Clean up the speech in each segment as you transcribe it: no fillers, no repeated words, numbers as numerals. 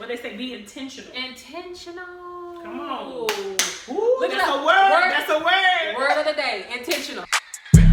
What they say, be intentional. Intentional. Come on. Ooh, Look that's it up. a word. That's a word. Word of the day, intentional. Did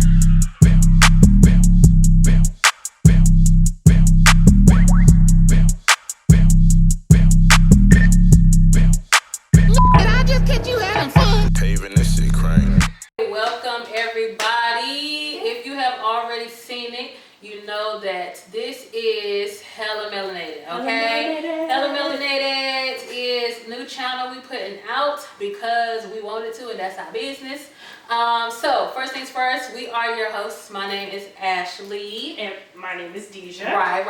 I just catch you having fun? Paving this shit crank. Welcome everybody. If you have already seen it, you know that this is Hella Melanated, okay? Hella Melanated is new channel we putting out because we wanted to, and that's our business. So first things first, we are your hosts. My name is Ashley. And my name is Deja. Right.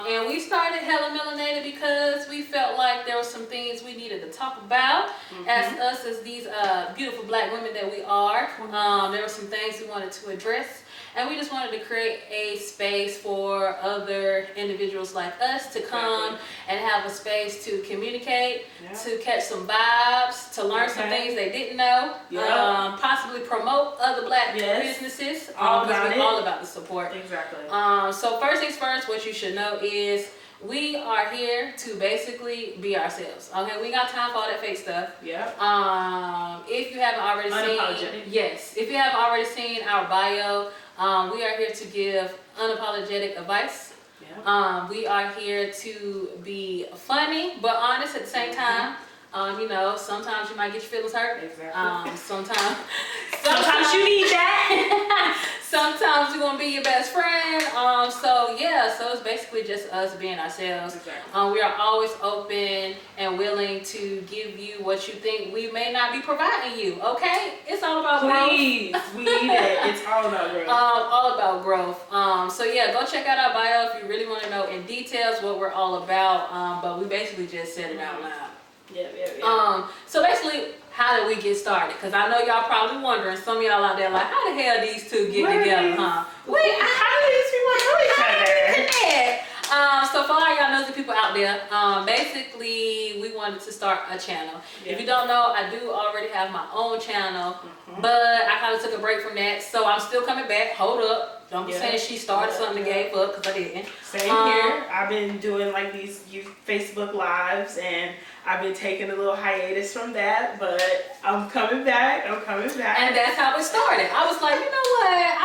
And we started Hella Melanated because we felt like there were some things we needed to talk about as these beautiful black women that we are. There were some things we wanted to address. And we just wanted to create a space for other individuals like us to come and have a space to communicate, to catch some vibes, to learn some things they didn't know, possibly promote other black businesses. All about it. All about the support. Exactly. So first things first, what you should know is we are here to basically be ourselves. Okay, we got time for all that fake stuff. Yeah. If you haven't already if you haven't already seen our bio, we are here to give unapologetic advice. Yeah. We are here to be funny but honest at the same time. You know, sometimes you might get your feelings hurt. Exactly. Sometimes you need that. Sometimes you're gonna be your best friend. So it's basically just us being ourselves. Exactly. We are always open and willing to give you what you think we may not be providing you. Okay, it's all about growth. Please, we need it. It's all about growth. All about growth. Go check out our bio if you really want to know in details what we're all about. But we basically just said it out loud. Yeah. So basically, how did we get started? Because I know y'all probably wondering, some of y'all out there like, how the hell these two get together, huh? Wait, how do these people know each other? Connect. So for all y'all nosy people out there, basically we wanted to start a channel. If you don't know, I do already have my own channel, but I kind of took a break from that, so I'm still coming back. Hold up. Don't be saying she started something and gave up, because I didn't. Same here. I've been doing like these Facebook lives, and I've been taking a little hiatus from that, but I'm coming back. And that's how it started. I was like, you know what?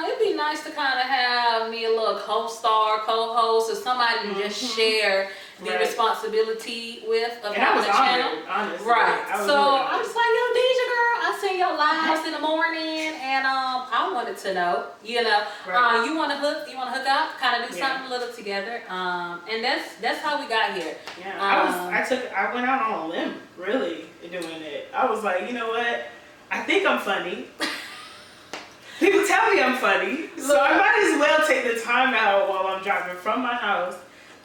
It'd be nice to kind of have me a little co-star, co-host, or somebody to just share the responsibility with of having a channel. Honestly. Right. I was like, yo, Deja girl, I seen your lives in the morning, and I wanted to know, you want to hook up, kind of do something a little together, and that's how we got here. Yeah. I went out on a limb, really, doing it. I was like, you know what? I think I'm funny. People tell me I'm funny, so I might as well take the time out while I'm driving from my house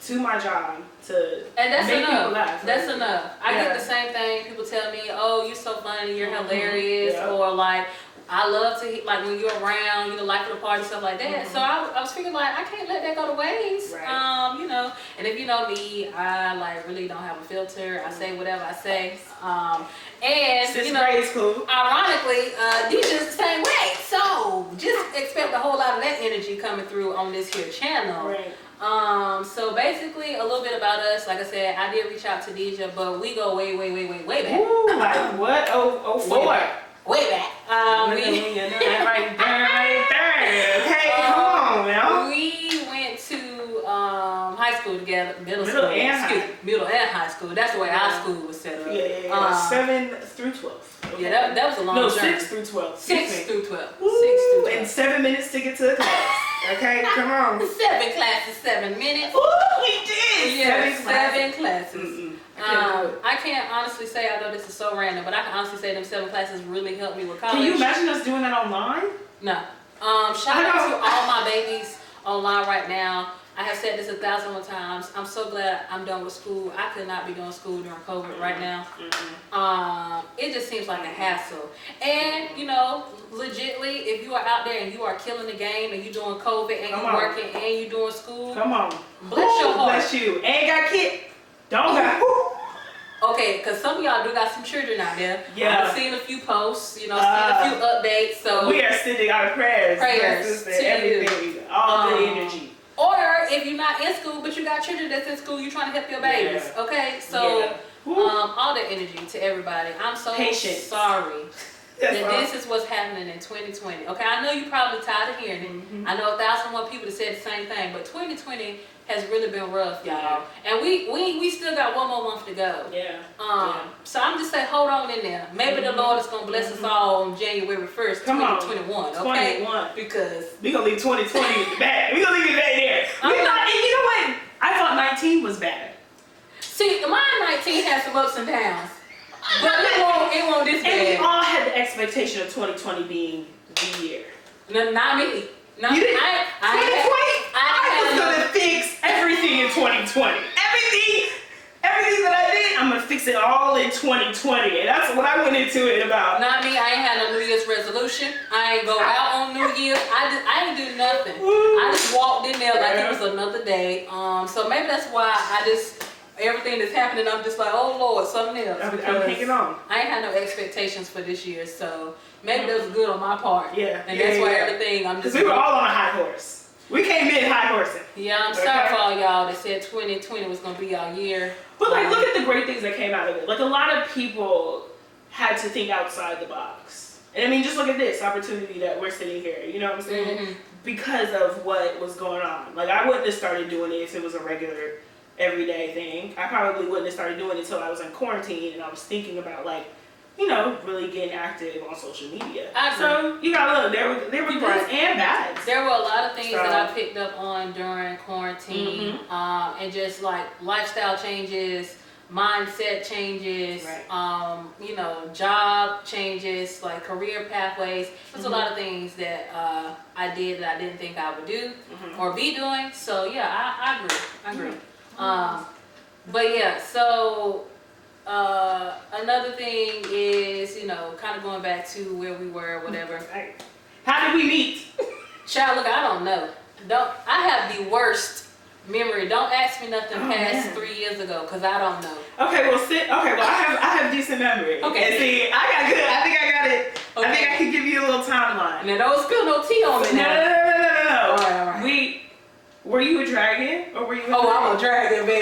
to my job to that's make enough. people laugh. That's enough. I get the same thing. People tell me, "Oh, you're so funny. You're hilarious," or like, "I love to like when you're around. Life of the party, stuff like that." So I was figuring like I can't let that go to waste. Right. And if you know me, I like really don't have a filter. I say whatever I say. And grade school. Ironically, Deja's the same way. So just expect a whole lot of that energy coming through on this here channel. Right. So basically a little bit about us. Like I said, I did reach out to Deja, but we go way back. Ooh, like what? Oh, 04. Way back. Right there. Okay, come on, man. We went to high school together, middle and high school. That's the way our school was set up. Yeah. 7 through 12. Okay. Yeah, that was a long journey. 6 through 12. 6 through 12. Ooh, 6 through 12. And 7 minutes to get to the class. Okay, come on. 7 classes, 7 minutes. Ooh, we did. Yeah, 7 classes. Mm-mm. I can't honestly say, I know this is so random, but I can honestly say them 7 classes really helped me with college. Can you imagine us doing that online? No. Shout out to all my babies online right now. I have said this 1,001 times. I'm so glad I'm done with school. I could not be doing school during COVID right now. It just seems like a hassle. And, legitly, if you are out there and you are killing the game and you're doing COVID and you're working and you're doing school. Come on. Bless your heart. Bless you. Ain't got kids. Don't got. Okay, because some of y'all do got some children out there. Yeah. I've seen a few posts, seen a few updates. So we are sending our prayers to everything, all the energy. Or if you're not in school, but you got children that's in school, you're trying to help your babies. Yeah. Okay, so Yeah. all the energy to everybody. I'm so sorry that this is what's happening in 2020. Okay, I know you're probably tired of hearing it. Mm-hmm. I know 1,001 people that said the same thing, but 2020 has really been rough, y'all. And we still got one more month to go. Yeah. So I'm just saying, hold on in there. Maybe the Lord is gonna bless us all on January 1st, 2021. Okay, 21. because we gonna leave 2020 back. We gonna leave it back there. And you know what? I thought 19 was bad. see, my 19 has some ups and downs, but it won't this And we bad. all had the expectation of 2020 being the year. No, not me. No, You didn't? 2020? I was gonna fix everything in 2020. Everything that I did, I'm gonna fix it all in 2020. And that's what I went into it about. Not me. I ain't had no New Year's resolution. I ain't go out on New Year's. I ain't do nothing. I just walked in there like it was another day. So maybe that's why everything that's happening, I'm just like, oh Lord, something else. I'm hanging on. I ain't had no expectations for this year, so maybe that was good on my part. Yeah. And that's why everything, I'm just. Because we were all on a high horse. We came in high horsing. Yeah, I'm sorry for all y'all that said 2020 was gonna be our year. But like, look at the great things that came out of it. Like, a lot of people had to think outside the box. And I mean, just look at this opportunity that we're sitting here. You know what I'm saying? Mm-hmm. Because of what was going on. Like, I wouldn't have started doing it if it was a regular, everyday thing. I probably wouldn't have started doing it until I was in quarantine and I was thinking about, like, you know, really getting active on social media. So you gotta look. There were goods and bads. There were a lot of things that I picked up on during quarantine, and just like lifestyle changes, mindset changes, you know, job changes, like career pathways. There's a lot of things that I did that I didn't think I would do or be doing. So yeah, I agree. But yeah, so. Another thing is, you know, kind of going back to where we were, whatever. How did we meet? Child, look, I don't know. I have the worst memory. Don't ask me nothing past 3 years ago, cause I don't know. Okay, well, I have decent memory. Okay. And see, I got good. I think I got it. Okay. I think I can give you a little timeline. Now, don't spill no tea on me now. No. All right. Were you a dragon or were you? I'm a dragon, baby.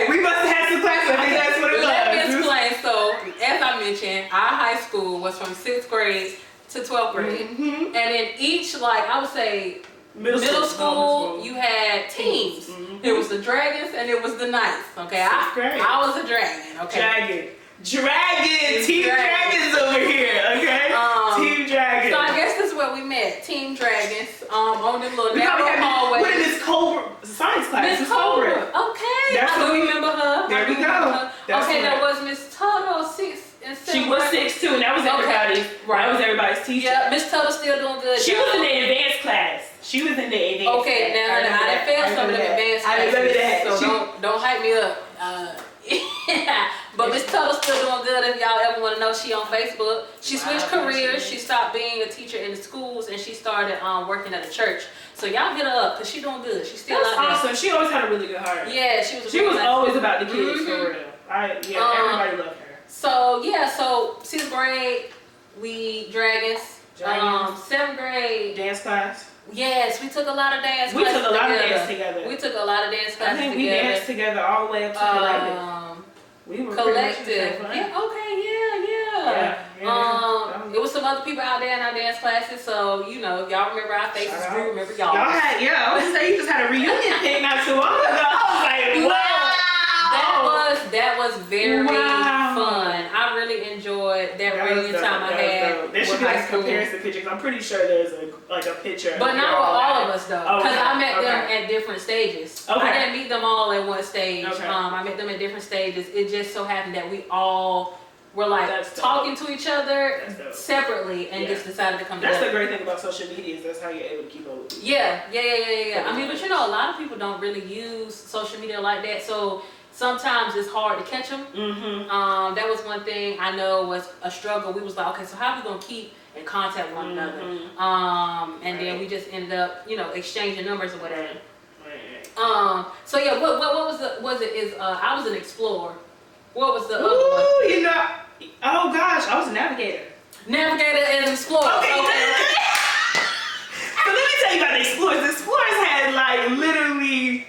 We must have had some classes. I think that's what it was. Let me explain. So, as I mentioned, our high school was from 6th grade to 12th grade. And in each, like, I would say, middle school, you had teams. It was the dragons and it was the knights. Okay, I was a dragon. Okay. Dragon. Team Dragons over here. Okay. Team Dragons. So I guess this is where we met. Team Dragons. On the little narrow hallway. What is Miss Cobra science class? Miss Cobra. Okay. I remember her. There we go. Okay, there was Miss Tuttle, 6 and 7. She was 6 too, and that was everybody's. That was everybody's teacher. Yeah, Miss Tuttle still doing good. She was in the advanced class. Okay, now I done failed some of them advanced classes. I remember that. So don't hype me up. But Miss Tuttle's still doing good. If y'all ever want to know, she on Facebook. She switched careers. She stopped being a teacher in the schools and she started working at a church. So y'all hit her up because she's doing good. She's still out there. Awesome. She always had a really good heart. Yeah, she was always about the kids for real. Everybody loved her. So yeah, so 6th grade we dragons. 7th grade dance class. Yes, we took a lot of dance classes. We took a lot of dance together. We took a lot of dance classes together. We danced together all the way up to Collective. We were Collective. Yeah, okay, yeah. It was some other people out there in our dance classes, so you know, y'all remember our faces. We remember y'all. I was gonna say you just had a reunion thing not too long ago. I was like, wow. That was very fun. I really enjoyed that reunion time I had. There should be like comparison pictures. I'm pretty sure there's a picture. But not with all of us though, because I met them at different stages. I didn't meet them all at one stage. I met them at different stages. It just so happened that we all were like talking to each other separately and just decided to come together. That's the great thing about social media is that's how you're able to keep up with people. Yeah. I mean, but you know, a lot of people don't really use social media like that, so sometimes it's hard to catch them. That was one thing I know was a struggle. We was like, okay, so how are we gonna keep in contact with one another? And then we just ended up, you know, exchanging numbers or whatever. So yeah, what was it? I was an explorer. What was the other one? You know, oh gosh, I was a navigator. Navigator and explorer. Okay. tell you about the Explorers. The Explorers had like literally,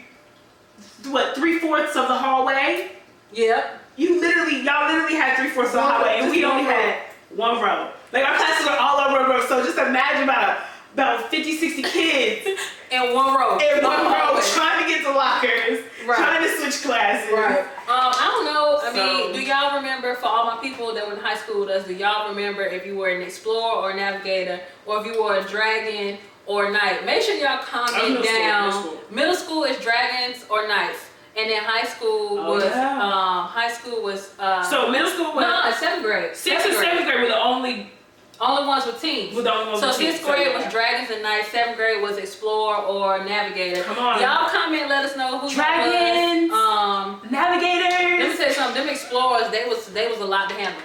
what, 3/4 of the hallway? Yep. Y'all literally had 3/4 of the hallway, and we only had one row. Like our classes were all over a row, so just imagine about 50, 60 kids in one row. Trying to get to lockers, trying to switch classes. Right. I don't know. I mean, do y'all remember, for all my people that went to high school with us, do y'all remember if you were an Explorer or a Navigator, or if you were a Dragon or Knight? Make sure y'all comment down. Middle school is Dragons or Knights. And then high school was so middle school was 7th grade. 6th and 7th grade were the only ones with teams. So 6th grade was Dragons and Knights, 7th grade was Explorer or Navigator. Come on. Y'all comment, let us know who Dragons, Navigators. Let me tell you something, them Explorers, they was a lot to handle.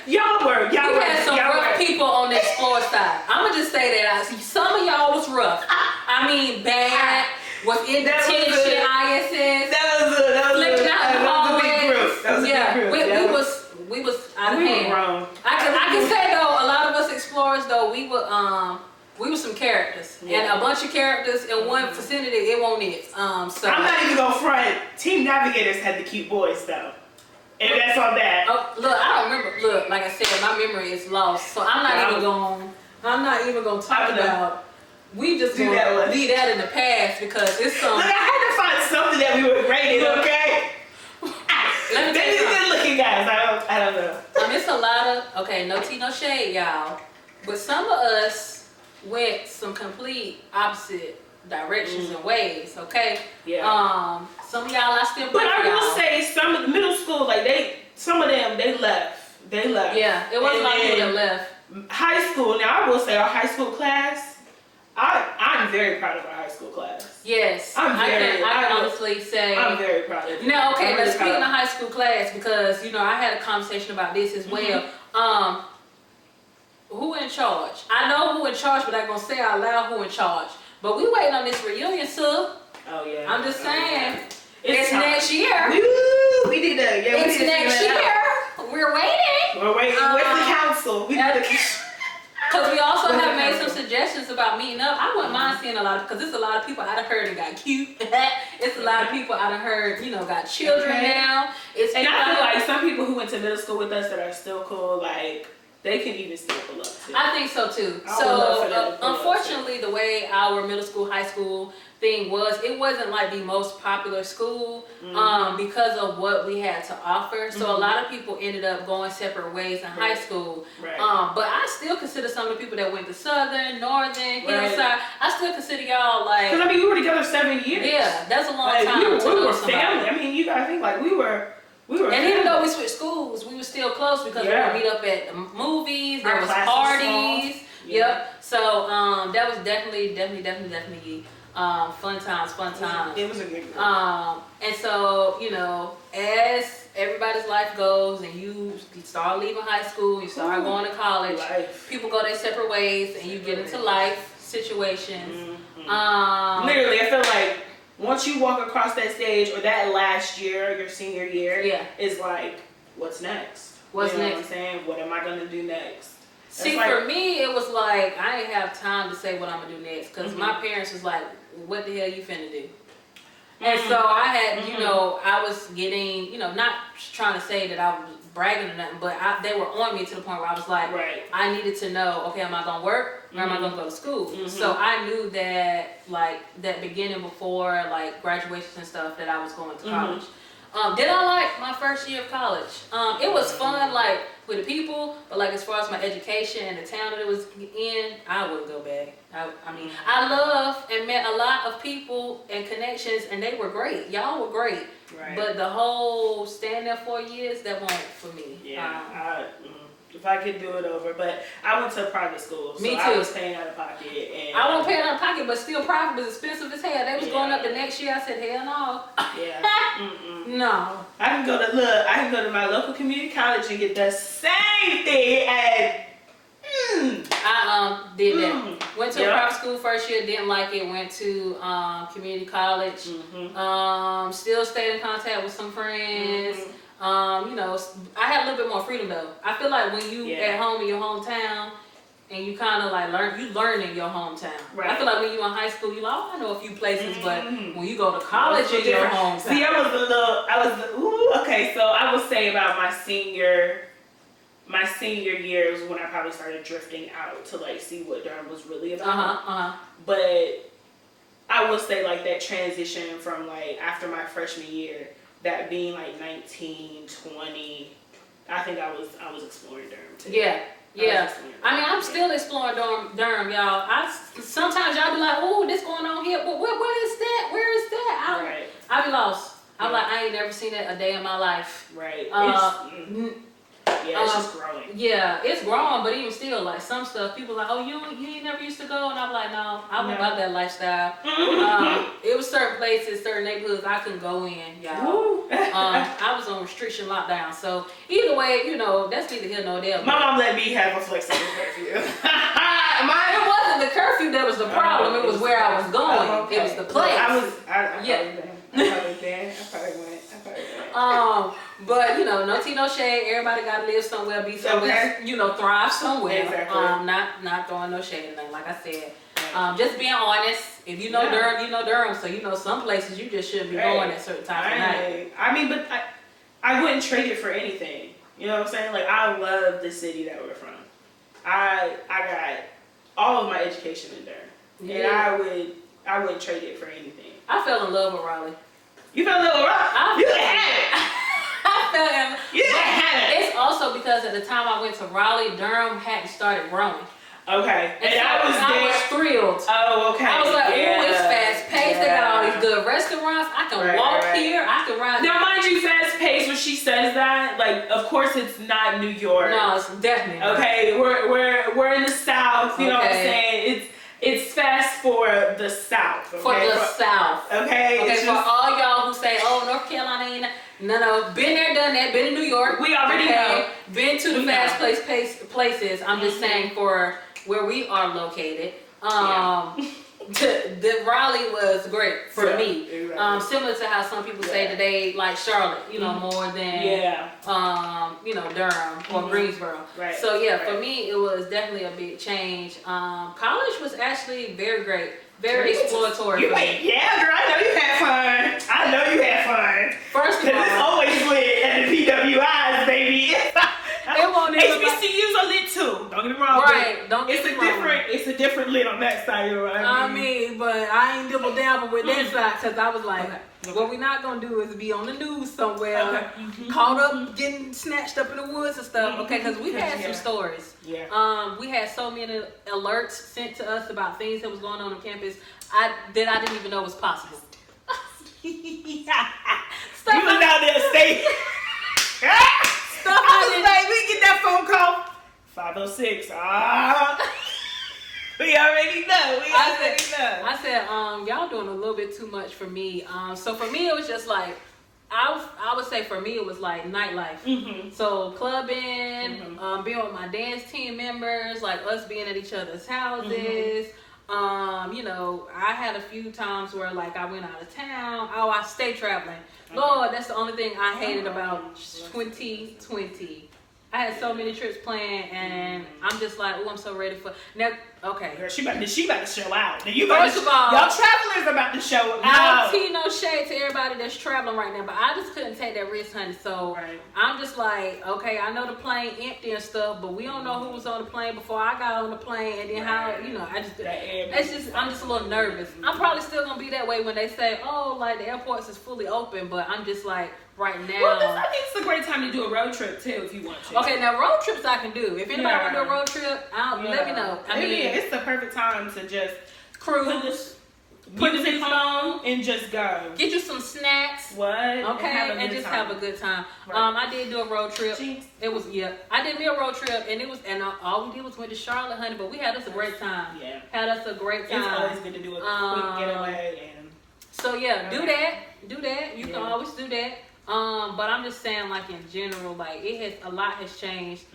Y'all were. We had some rough people on the Explorer side. I'ma just say that. Some of y'all was rough. I mean, bad. Was in detention, ISS. That was a big group. We was out of hand. I can say though, a lot of us Explorers though, we were some characters, and a bunch of characters in one vicinity. It won't it. So I'm not even gonna front. Team Navigators had the cute boys though. And that's on that. Oh, look, I don't remember. Look, like I said, my memory is lost, so I'm not even gonna talk about. We just gonna leave that in the past because it's some. Look, I had to find something that we were rated, okay? Let me tell you good looking guys. I don't know. It's a lot of no tea, no shade, y'all. But some of us went some complete opposite directions and ways, okay? Yeah. Some of y'all I still. But I will say some of the middle school, some of them they left. Yeah, it was a lot of people that left. High school. Now I will say our high school class. I'm very proud of our high school class. Yes, I can honestly say I'm very proud of it. Now, okay, let's speak of high school class because I had a conversation about this as well. Who in charge? I know who in charge, but I'm gonna say out loud who in charge. But we waiting on this reunion, sir. Oh yeah. I'm just saying. It's next year. Woo, we need to. Yeah, it's next year. We're waiting. We're waiting. Where's the council? Because we also have made some suggestions about meeting up. I wouldn't mind seeing a lot of, because there's a lot of people I done heard and got cute. It's a lot of people I done heard, got children now. And I feel like some people who went to middle school with us that are still cool, like, they can even still pull up too. I think so too. So unfortunately, the way our middle school, high school thing was, it wasn't like the most popular school because of what we had to offer. So a lot of people ended up going separate ways in high school. Right. But I still consider some of the people that went to Southern, Northern, Hillside, I still consider y'all like. Because we were together 7 years. Yeah, that's a long time. We were family. I mean, you gotta think we were. And even though we switched schools, we were still close because we would meet up at the movies. There was parties. Yep. So that was definitely fun times. It was a good group. And so as everybody's life goes, and you start leaving high school, you start going to college. People go their separate ways, and you get into life situations. Literally, I feel like. Once you walk across that stage, or that last year, your senior year, is like, what's next? What's next? Know what I'm saying? What am I gonna do next? See, for me, it was like, I didn't have time to say what I'm gonna do next, because my parents was like, what the hell you finna do? And so I had, I was getting, not trying to say that I was bragging or nothing, but they were on me to the point where I was like, I needed to know, okay, am I gonna work or am I gonna go to school? So I knew that, like, that beginning before, like, graduations and stuff, that I was going to college. Did I like my first year of college? It was fun, like, with the people, but like as far as my education and the town that it was in, I wouldn't go back. I mean, I loved and met a lot of people and connections, and they were great. Y'all were great. Right. But the whole staying there 4 years, that won't for me. Yeah. If I could do it over, but I went to a private school, so me too. I was paying out of pocket. And I wasn't paying out of pocket, but still private was expensive as hell. They was going up the next year. I said, hell no. Yeah. No. I can go to my local community college and get the same thing at. I did that. Went to a private school first year, didn't like it. Went to community college. Still stayed in contact with some friends. I had a little bit more freedom though. I feel like when you at home in your hometown, and you kind of like learn in your hometown. Right. I feel like when you in high school, you like, oh, I know a few places, but when you go to college in your hometown. See, okay, so I will say about my senior years when I probably started drifting out to like see what Durham was really about. But I will say like that transition from like after my freshman year, that being like 19, 20, I think I was exploring Durham too. Yeah. I mean, I'm still exploring Durham, y'all. Sometimes y'all be like, oh, this going on here. But what is that? Where is that? I be lost. I'm like, I ain't never seen that a day in my life. Right. It's just growing. Yeah, it's growing, but even still, like some stuff, people like, oh, you ain't never used to go, and I'm like, no, I went about that lifestyle. It was certain places, certain neighborhoods I couldn't go in, y'all. I was on restriction lockdown, so either way, you know, that's neither here nor there. My mom let me have a flexible curfew. It wasn't the curfew that was the problem; it was where I was going. Okay. It was the place. I probably went. But you know, no tea, no shade. Everybody got to live somewhere, be somewhere, you know, thrive somewhere. Exactly. Not throwing no shade in there. Like I said, just being honest. If you know Durham, you know Durham. So you know some places you just shouldn't be going at certain times of night. I mean, but I wouldn't trade it for anything. You know what I'm saying? Like I love the city that we're from. I got all of my education in Durham, and I wouldn't trade it for anything. I fell in love with Raleigh. You fell in love with Raleigh? You had it. I fell in love. You had it. It's also because at the time I went to Raleigh, Durham hadn't started growing. Okay. And so I was thrilled. Oh, okay. I was like, oh, it's fast paced. They got all these good restaurants. I can walk here. I can ride. Now, mind you, fast paced. When she says that, like, of course, it's not New York. No, it's definitely not. Okay, we're in the South. You know what I'm saying? It's fast for the South. Okay? For the South. Okay. Okay. For all y'all who say, oh, North Carolina ain't. No. Been there, done that. Been in New York. We already know. Been to the fast places. I'm just saying for where we are located. The Raleigh was great for me. Exactly. Similar to how some people say that they like Charlotte, you know, more than you know, Durham or Greensboro. Right. So for me it was definitely a big change. College was actually very great. Very exploratory. Yeah, girl, I know you had fun. First of all, it's always lit at the PWIs, baby. It won't even HBCUs are lit too. Don't get me wrong. Right. Don't get me wrong. It's a different lit on that side. You know what I mean, but I ain't double down with that side because I was like, what we not gonna do is be on the news somewhere, caught up, getting snatched up in the woods and stuff. Okay, because we had some stories. Yeah. We had so many alerts sent to us about things that was going on campus that I didn't even know was possible. You was out there state. I was like, we get that phone call. 506. We already know. I said, y'all doing a little bit too much for me. So for me, it was just like, I would say for me, it was like nightlife. So clubbing, being with my dance team members, like us being at each other's houses. You know, I had a few times where like I went out of town. Oh, I stay traveling. Lord, that's the only thing I hated about 2020. I had so many trips planned, and I'm just like, oh, I'm so ready for now. Okay, girl, she about to show out. Now First of all, y'all travelers about to show out. I don't see no shade to everybody that's traveling right now, but I just couldn't take that risk, honey. So I'm just like, okay, I know the plane empty and stuff, but we don't know who was on the plane before I got on the plane, and then how, you know, I'm just a little nervous. I'm probably still gonna be that way when they say, oh, like the airports is fully open, but I'm just like, right now. Well, I think it's a great time to do a road trip too, if you want to. Okay, now road trips I can do. If anybody want to do a road trip, let me know. I mean, it's the perfect time to just cruise, put music on, and just go. Get you some snacks. What? Okay, and just have a good time. Right. I did do a road trip. Jeez. It was I did me a road trip, and all we did was went to Charlotte, honey. But we had us a great time. Yeah, had us a great time. It's always good to do a quick getaway and. So do that. You can always do that. But I'm just saying, like in general, like a lot has changed.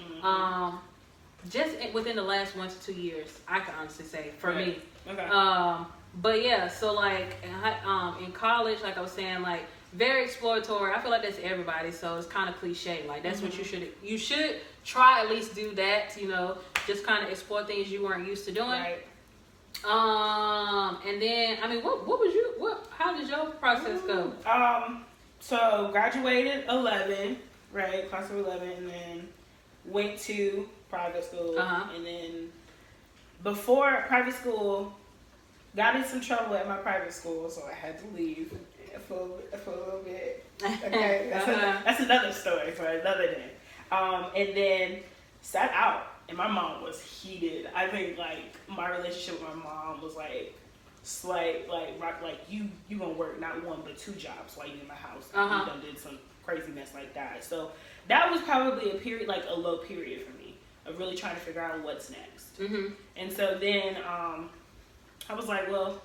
Just within the last 1 to 2 years, I can honestly say for me. Okay. But yeah, so like in college, like I was saying, like very exploratory. I feel like that's everybody, so it's kind of cliche. Like that's what you should try at least do that. You know, just kind of explore things you weren't used to doing. Right. And then, I mean, how did your process go? So graduated 11, right, class of 11, and then went to private school, and then before private school, got in some trouble at my private school, so I had to leave for a little bit. Okay, that's another story for another day. And then sat out, and my mom was heated. I think like my relationship with my mom was like you gonna work not one but 2 jobs while you in my house. You done did some craziness like that. So that was probably a period, like a low period for me of really trying to figure out what's next. And so then I was like, well,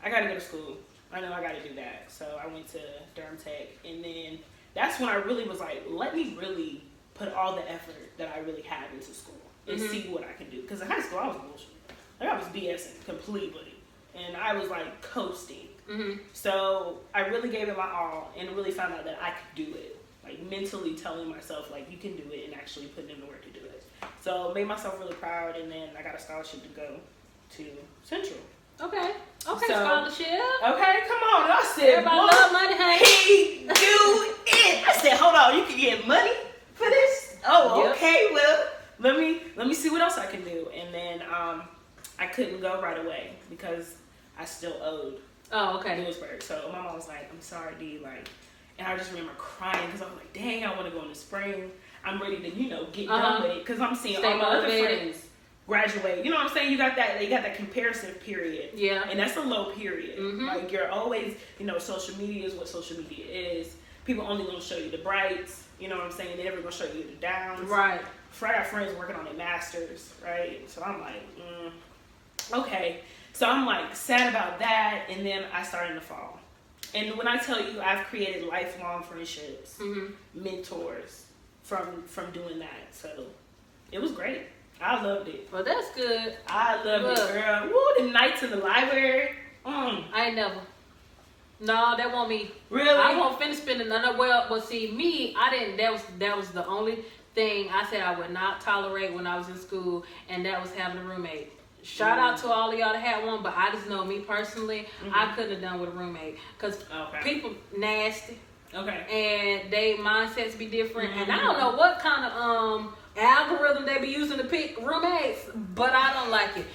I gotta go to school. I know I gotta do that. So I went to Durham Tech, and then that's when I really was like, let me really put all the effort that I really had into school and see what I can do. Because in high school I was bullshit. Like I was BSing completely. And I was like coasting. So I really gave it my all and really found out that I could do it. Like mentally telling myself like you can do it and actually putting in the work to do it. So made myself really proud, and then I got a scholarship to go to Central. Okay, So, scholarship. Okay, come on. I said, everybody love money, honey. He do it. I said, hold on, you can get money for this? Oh, Yep. okay. Well, let me see what else I can do. And then I couldn't go right away because I still owed Lewisburg. So my mom was like, I'm sorry, D. Like, and I just remember crying because I was like, dang, I want to go in the spring. I'm ready to, get done with it because I'm seeing all my other friends graduate. You know what I'm saying? You got that comparison period. Yeah. And that's a low period. Like you're always, social media is what social media is. People only gonna show you the brights. You know what I'm saying? They're never gonna show you the downs. Right. I got friends working on their masters, right? So I'm like, okay. So I'm like sad about that, and then I started to fall. And when I tell you I've created lifelong friendships, mentors from doing that. So it was great. I loved it. Well, that's good. I loved it, girl. Woo, the nights in the library. I ain't never. No, that won't me. Really? I won't finish spending another. Well, see, me, I didn't. That was the only thing I said I would not tolerate when I was in school, and that was having a roommate. Shout out to all of y'all that had one, but I just know me personally, I couldn't have done with a roommate because people nasty. Okay. And they mindsets be different, and I don't know what kind of algorithm they be using to pick roommates, but I don't like it.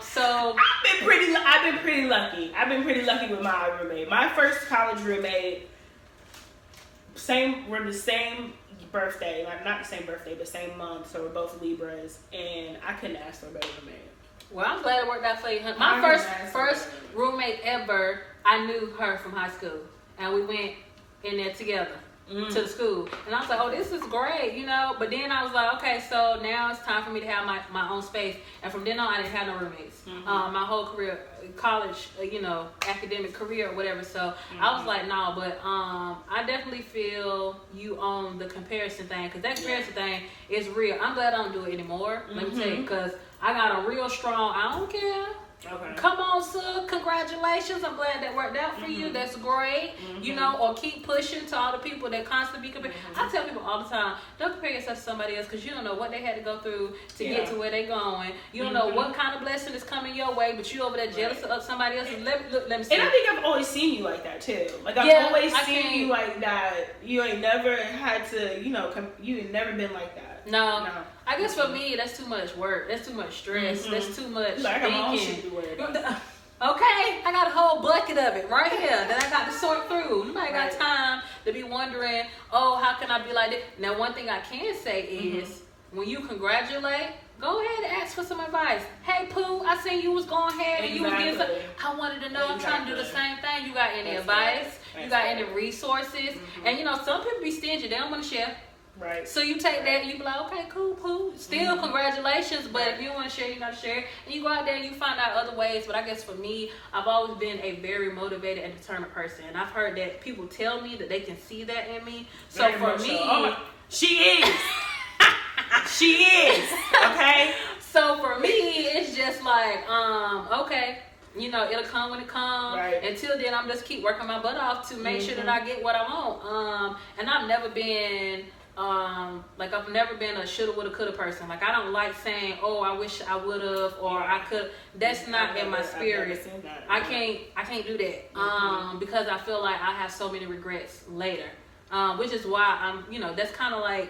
So I've been pretty lucky. I've been pretty lucky with my roommate. My first college roommate, we're the same birthday, like not the same birthday, but same month. So we're both Libras, and I couldn't ask for a better roommate. Well, I'm glad it worked out for you. My first roommate ever, I knew her from high school, and we went in there together to the school, and I was like, oh, this is great, but then I was like, okay, so now it's time for me to have my own space. And from then on, I didn't have no roommates. My whole career, college, academic career or whatever. So I was like, no, but I definitely feel you on the comparison thing, because that comparison thing is real. I'm glad I don't do it anymore. Let me tell you, because I got a real strong, I don't care. Okay. Come on, sir. Congratulations. I'm glad that worked out for you. That's great. Or keep pushing to all the people that constantly be compared. I tell people all the time, don't compare yourself to somebody else, because you don't know what they had to go through to get to where they're going. You don't know what kind of blessing is coming your way, but you over there jealous of somebody else. Let me see. And I think I've always seen you like that too. Like I've always seen you like that. You ain't never had to, you ain't never been like that. No. I guess for me, that's too much work. That's too much stress. That's too much I got my own thinking. shit to worry about. Okay, I got a whole bucket of it right here that I got to sort through. Nobody got time to be wondering, oh, how can I be like this? Now, one thing I can say is, when you congratulate, go ahead and ask for some advice. Hey, Pooh, I seen you was going ahead and you was getting some. I wanted to know, I'm trying to do the same thing. You got any advice? You got any resources? And some people be stingy. They don't want to share. Right. So you take that and you be like, okay, cool, Pooh. Still, congratulations. But if you want to share, you got to share. And you go out there and you find out other ways. But I guess for me, I've always been a very motivated and determined person. And I've heard that people tell me that they can see that in me. So very for me, she is. She is. Okay. So for me, it's just like, okay. It'll come when it comes. Right. Until then, I'm just keep working my butt off to make sure that I get what I want. And I've never been Like I've never been a shoulda, woulda, coulda person. Like I don't like saying, "Oh, I wish I would have," or "I could." That's not in my spirit. I can't do that. Because I feel like I have so many regrets later. Which is why that's kind of like,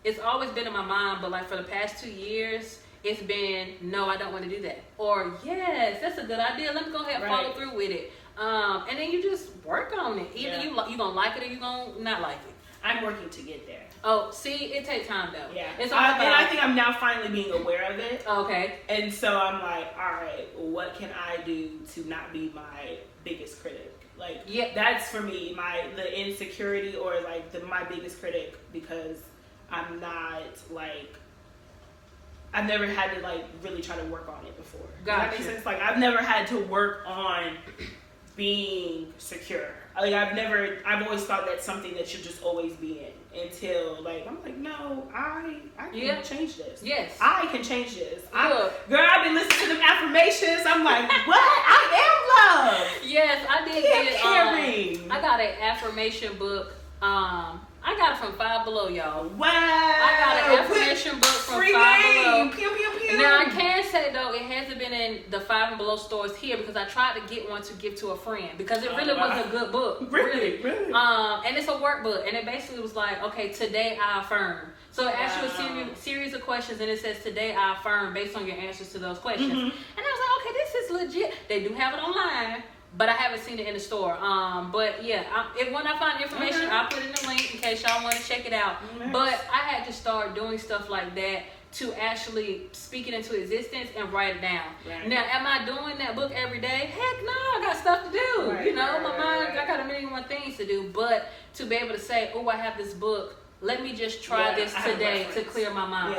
it's always been in my mind, but like for the past 2 years, it's been, no, I don't want to do that. Or, yes, that's a good idea. Let me go ahead and follow through with it. And then you just work on it. Either you going to like it or you going to not like it. I'm working to get there. Oh, see, it takes time though. Yeah. It's all about, and I think I'm now finally being aware of it. Okay. And so I'm like, all right, what can I do to not be my biggest critic? Like, that's for me, the insecurity, or like my biggest critic, because I'm not like, I've never had to like really try to work on it before. Does that make sense? Like I've never had to work on being secure. Like I've always thought that's something that should just always be in, until like I'm like, no, I can change this. Yes, I can change this. Girl, I've been listening to them affirmations. I'm like, what? I am love. Yes, I did get I got an affirmation book. I got it from Five Below, y'all. Wow. I got an affirmation book from Free Five game. Below. Pew, pew, pew. Now, I can say, though, it hasn't been in the Five and Below stores here, because I tried to get one to give to a friend, because it really was a good book. Really? And it's a workbook, and it basically was like, okay, today I affirm. So it asks you a series of questions, and it says, today I affirm, based on your answers to those questions. And I was like, okay, this is legit. They do have it online, but I haven't seen it in the store. But yeah, when I find information, I'll put it in the link in case y'all want to check it out. But I had to start doing stuff like that to actually speak it into existence and write it down. Now, am I doing that book every day? Heck no, I got stuff to do. My mind, I got a million more things to do. But to be able to say, oh, I have this book, let me just try this today to clear my mind.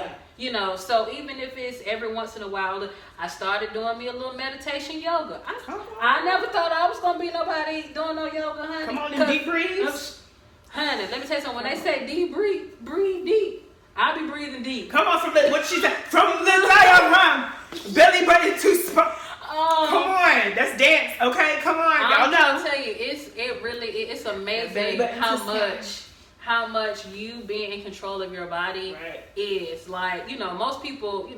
So even if it's every once in a while, I started doing me a little meditation yoga. I never thought I was going to be nobody doing no yoga, honey. Come on, deep breathes. Honey, let me tell you something. When they say deep breathe deep. I'll be breathing deep. Come on, what she said. From the diaphragm, belly button to spine. Come on, that's dance, okay? Come on, y'all know. I'm tell you, it's amazing how much you being in control of your body is. Like, most people,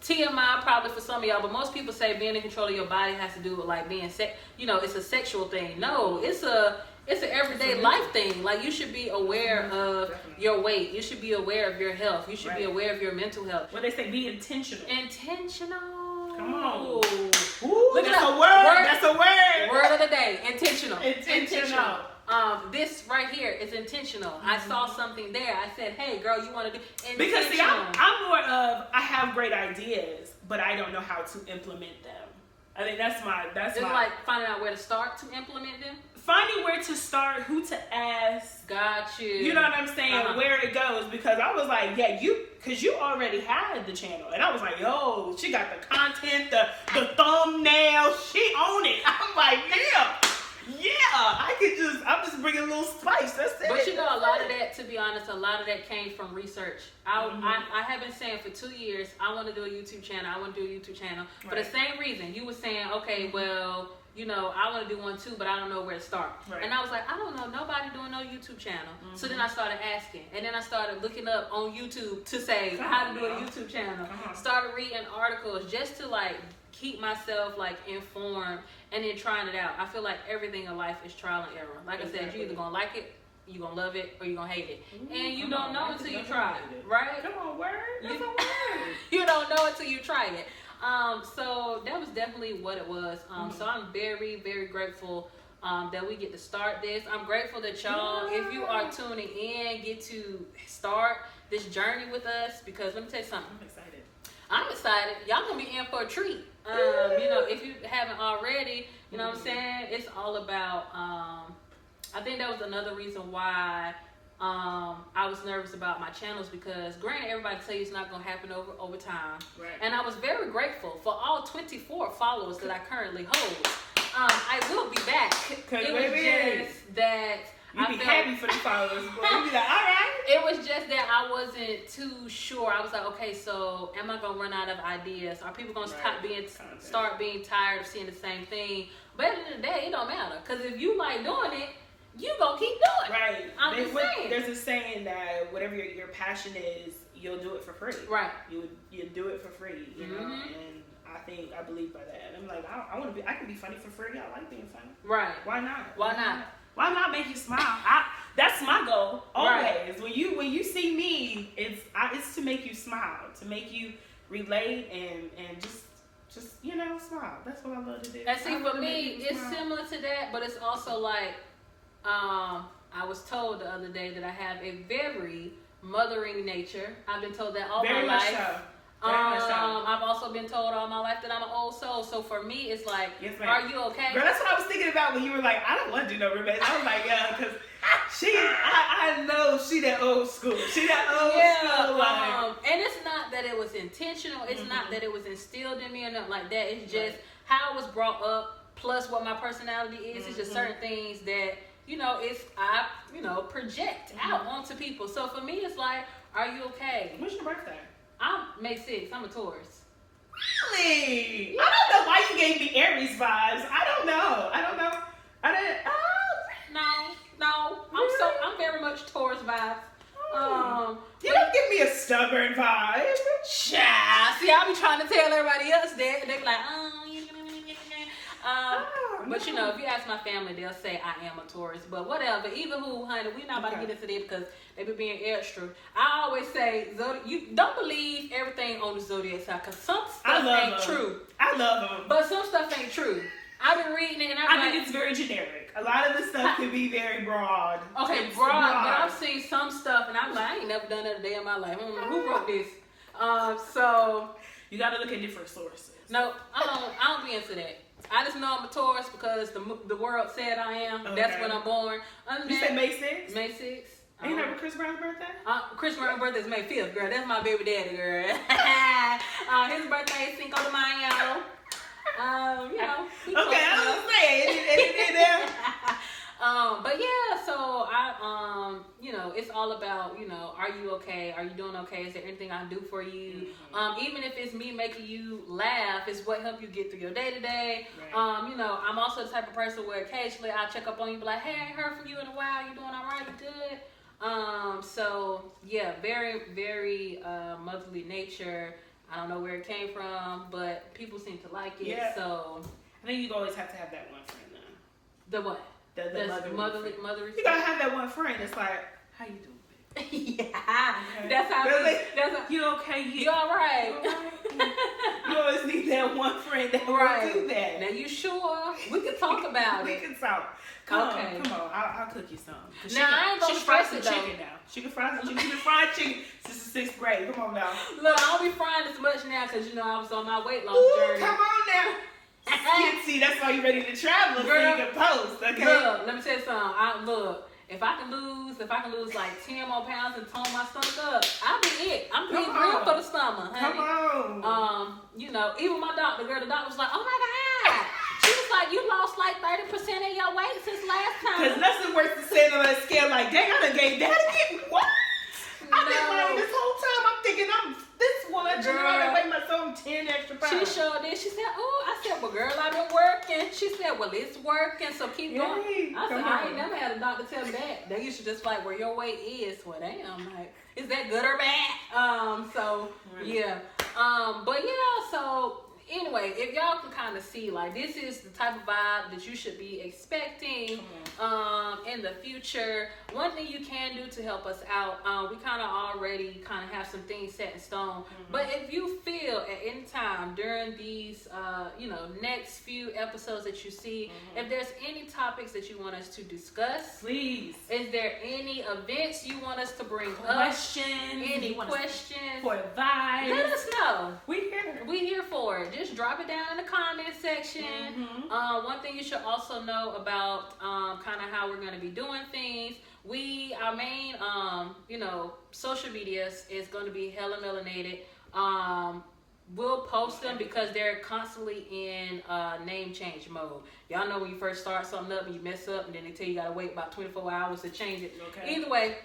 TMI probably for some of y'all, but most people say being in control of your body has to do with like being it's a sexual thing. No, it's an everyday life thing. Like, you should be aware of your weight. You should be aware of your health. You should be aware of your mental health. What they say, be intentional. Intentional. Come on. Ooh, look at a word. That's a word. Word of the day. Intentional. Intentional. This right here is intentional. I saw something there. I said, hey, girl, you want to do intentional. Because see, I'm more of, I have great ideas, but I don't know how to implement them. I think that's like finding out where to start to implement them. Finding where to start, who to ask. Got you. You know what I'm saying? Where it goes. Because I was like, because you already had the channel. And I was like, yo, she got the content, the thumbnail. She own it. I'm like, I'm just bringing a little spice. That's it. But a lot of that, to be honest, came from research. I have been saying for 2 years, I want to do a YouTube channel. For the same reason. You were saying, okay, well, I want to do one too, but I don't know where to start. And I was like, I don't know nobody doing no YouTube channel. So then I started asking, and then I started looking up on YouTube to say how to do a YouTube channel. Started reading articles just to like keep myself like informed, and then trying it out. I feel like everything in life is trial and error. Like I said, you either gonna like it, you gonna love it, or you gonna hate it. And you don't know until you try it, right? Come on, word. That's a word. You don't know until you try it. So that was definitely what it was. So I'm very, very grateful that we get to start this. I'm grateful that y'all, if you are tuning in, get to start this journey with us, because let me tell you something. I'm excited. Y'all gonna be in for a treat. If you haven't already, you know what I'm saying? It's all about, I think that was another reason why I was nervous about my channels, because granted, everybody tell you it's not going to happen over time. And I was very grateful for all 24 followers that I currently hold. I will be back. It was just that you be happy for the followers, boy. You be like, all right. It was just that I wasn't too sure. I was like, okay, so am I gonna run out of ideas? Are people gonna start being tired of seeing the same thing? But at the end of the day, it don't matter. Because if you like doing it, you gonna keep doing it. Right. I'm just saying. There's a saying that whatever your passion is, you'll do it for free. Right. You do it for free, you know, and I believe by that. I'm like, I can be funny for free. I like being funny. Right. Why not? Why not? Why not make you smile? That's my goal always. Right. When you see me, it's to make you smile, to make you relate and just you know, smile. That's what I love to do. And see, for me, it's similar to that, but it's also like, I was told the other day that I have a very mothering nature. I've been told that all very my life. So. I've also been told all my life that I'm an old soul. So for me, it's like, are you okay? Girl, that's what I was thinking about when you were like, I don't want to do no roommates. I was like, yeah, because I know she that old school. She that old school. Like. And it's not that it was intentional. It's not that it was instilled in me or nothing like that. It's just how I was brought up, plus what my personality is. It's just certain things that, you know, I project out onto people. So for me, it's like, are you okay? When's your birthday? I'm May 6th. I'm a Taurus. Really? I don't know why you gave me Aries vibes. I don't know. I didn't. No. Really? I'm very much Taurus vibes. You don't give me a stubborn vibe. Child. See, I be trying to tell everybody else that, and they be like, but you know, if you ask my family, they'll say I am a Taurus. But whatever, either who, honey, we're not about to get into this because they be being extra. I always say, you don't believe everything on the zodiac side because some stuff ain't true. I love them, but some stuff ain't true. I've been reading it, and I think it's very generic. A lot of the stuff can be very broad. Okay, it's broad. But I've seen some stuff, and I'm like, I ain't never done that a day in my life. Who wrote this? So you got to look at different sources. No, I don't be into that. I just know I'm a Taurus because the world said I am. Okay. That's when I'm born. You said May 6th? May 6th. Ain't that Chris Brown's birthday? Chris Brown's birthday is May 5th, girl. That's my baby daddy, girl. His birthday is Cinco de Mayo. You know. Okay, I was gonna say anything there. But yeah, so you know, it's all about, you know, are you okay? Are you doing okay? Is there anything I can do for you? Even if it's me making you laugh, it's what help you get through your day to day. You know, I'm also the type of person where occasionally I'll check up on you, be like, hey, I ain't heard from you in a while. You doing all right? You good? So yeah, very, very motherly nature. I don't know where it came from, but people seem to like it. Yeah. So I think you always have to have that one friend though. The what? The motherly. You gotta have that one friend that's like, how you doing, baby? Yeah. Okay. That's how you okay? You all right? You always need that one friend that will do that. Now you sure? We can talk about it. We can talk. Come on. I'll cook you some. Now I ain't gonna stress it though. Chicken now. She can fry some chicken. She can fry chicken since the 6th grade. Come on now. Look, I don't be frying as much now because you know I was on my weight loss journey. Come on now. See, that's why you're ready to travel, girl, so you can post, okay? Look, let me tell you something. If I can lose like 10 more pounds and tone my stomach up, I'll be it. I'm being real for the stomach, honey. Come on. You know, even my doctor, the doctor was like, oh my God. She was like, you lost like 30% of your weight since last time. Because nothing worse than standing on that scale like, dang, I done gained that again. What? I've been lying this whole time. I'm thinking I'm this one. Girl, I done weighed myself 10 extra pounds. She sure did. She said, oh, I said, well, girl, I've been working. She said, well, it's working, so keep going. I said, I ain't never had a doctor tell me that. They used to just like, where your weight is. Well, damn, like, is that good or bad? Yeah. But yeah, so anyway, if y'all can kind of see, like, this is the type of vibe that you should be expecting in the future. One thing you can do to help us out, we kind of already kind of have some things set in stone. But if you feel at any time during these, next few episodes that you see, if there's any topics that you want us to discuss, please. Is there any events you want us to bring questions? Any questions? For advice? Let us know. We here for it. Just drop it down in the comment section. One thing you should also know about kind of how we're going to be doing things. Our main, social medias is going to be Hella Melanated. We'll post them because they're constantly in name change mode. Y'all know when you first start something up and you mess up and then they tell you gotta wait about 24 hours to change it. Okay. Either way,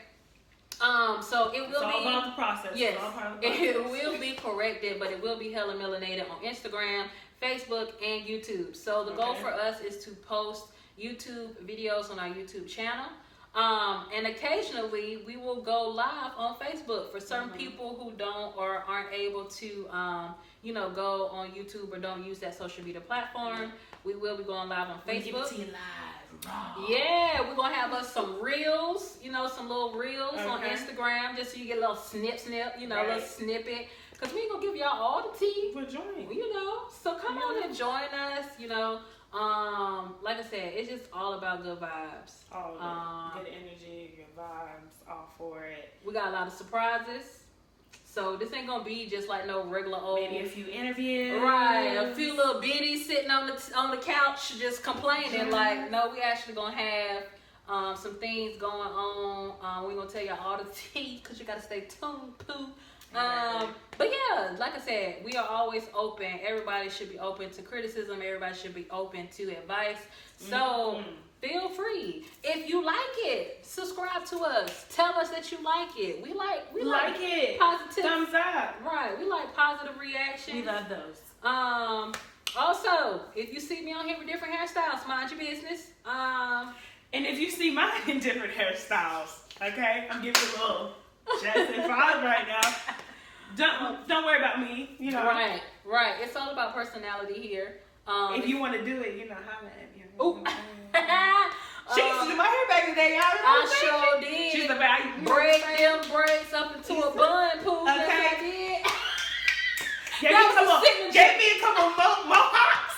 so it will it's all be about the process. Yes, all part of the process. It will be corrected, but it will be Hella Melanated on Instagram, Facebook, and YouTube. So the goal for us is to post YouTube videos on our YouTube channel. And occasionally we will go live on Facebook for certain people who don't or aren't able to, go on YouTube or don't use that social media platform. We will be going live on Facebook. Give it to you live. Raw. Yeah, we're gonna have us some reels, some little reels on Instagram, just so you get a little snip, a little snippet. Cause we ain't gonna give y'all all the tea. We're joining. So come on and join us. Like I said, it's just all about good vibes. All of it. Good energy, good vibes, all for it. We got a lot of surprises. So this ain't gonna be just like no regular old. Maybe a few interviews. Right, a few little biddies sitting on the couch just complaining. Like, no, we actually gonna have some things going on. We're gonna tell y'all all the tea because you gotta stay tuned, poo. But yeah, like I said, we are always open. Everybody should be open to criticism. Everybody should be open to advice. So feel free. If you like it, subscribe to us. Tell us that you like it. We like it. Positive thumbs up. Right. We like positive reactions. We love those. Also, if you see me on here with different hairstyles, mind your business. And if you see mine in different hairstyles, okay, I'm giving you a little Justin vibe right now. Don't worry about me, Right. It's all about personality here. If you want to do it, holla at me. Ooh. She used to do my hair back in the day, y'all. I sure did. She's about braid them braids up into a bun, poo. Okay. Yes, I did. Gave me a couple mohawks.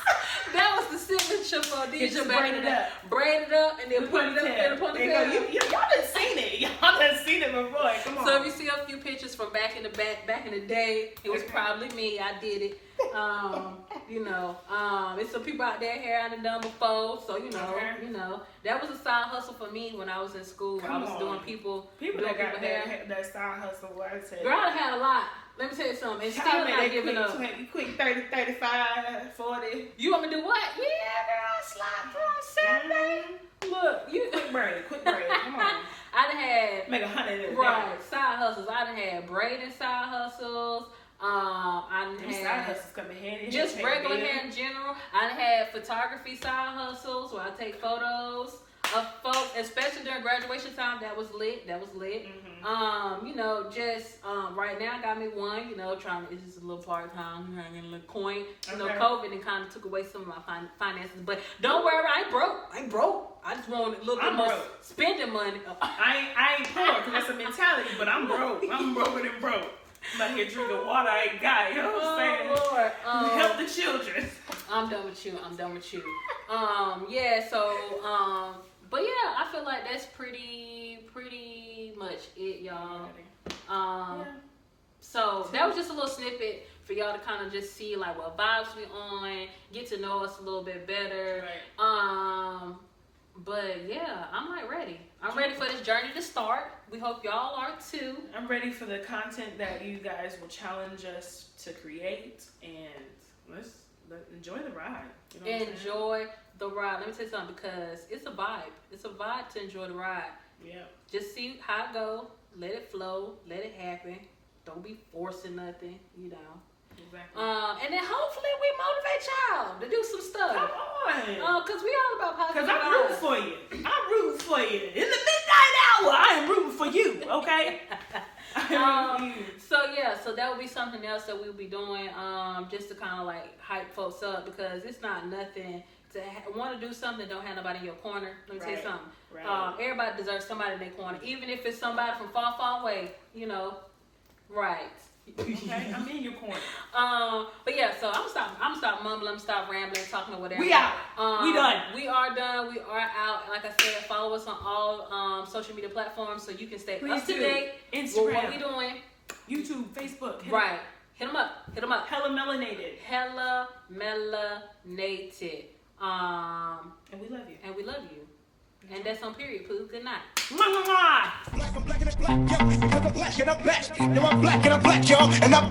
That was the signature for Deja back in the day. Up. Braid it up and then put it up in a ponytail. Y'all done seen it. Y'all done seen it before. Come on. So if you see a few pictures from back in the day, it was probably me. I did it. There's some people out there here I done done before. So that was a side hustle for me when I was in school. I was doing people that got that side hustle. What I said. Girl, I done had a lot. Let me tell you something. It's still not giving up. You quick 30, 35, 40. You want me to do what? Yeah, girl, slide through on Saturday. Look, you quick braid. Come on. I done had make 100. Right, side hustles. I done had braiding side hustles. I done had side hustles come in handy. Just regular hair in general. I done had photography side hustles where I take photos of folks, especially during graduation time. That was lit. Right now I got me one, it's just a little part-time, getting a little coin. COVID and kind of took away some of my finances. But don't worry, I ain't broke. I just want a little bit more spending money. I ain't poor, because that's a mentality, but I'm broke. I'm broker than broke. I'm out here drinking water I ain't got, you know what I'm saying? Lord. Help the children. I'm done with you. But yeah, I feel like that's pretty much it, y'all. So that was just a little snippet for y'all to kind of just see like what vibes we on, get to know us a little bit better. Right. But yeah, I'm like ready. I'm ready for this journey to start. We hope y'all are too. I'm ready for the content that you guys will challenge us to create, and let's enjoy the ride. Enjoy the ride. Let me tell you something, because it's a vibe. It's a vibe to enjoy the ride. Yeah. Just see how it go. Let it flow. Let it happen. Don't be forcing nothing, Exactly. And then hopefully we motivate y'all to do some stuff. Come on. Because we all about positive. Because I'm rooting for you. I'm rooting for you. In the midnight hour, I am rooting for you, okay? So that would be something else that we'll be doing, just to kind of like hype folks up, because it's not nothing to want to do something, don't have nobody in your corner. Let me tell you something. Right. Everybody deserves somebody in their corner, even if it's somebody from far, far away, Right. Okay, I'm in your corner. But yeah, so I'm gonna stop mumbling, I'm gonna stop rambling, talking or whatever. We out. We done. We are done. We are out. Like I said, follow us on all social media platforms so you can stay up to date. Instagram. What we doing? YouTube, Facebook. Hit them up. Hella melanated. And we love you. And that's on period, Pooh. Good night. Mwah, mwah, mwah. Black, I'm black and I'm black, yo, because I'm black. No, I'm black and I'm black, y'all, and I'm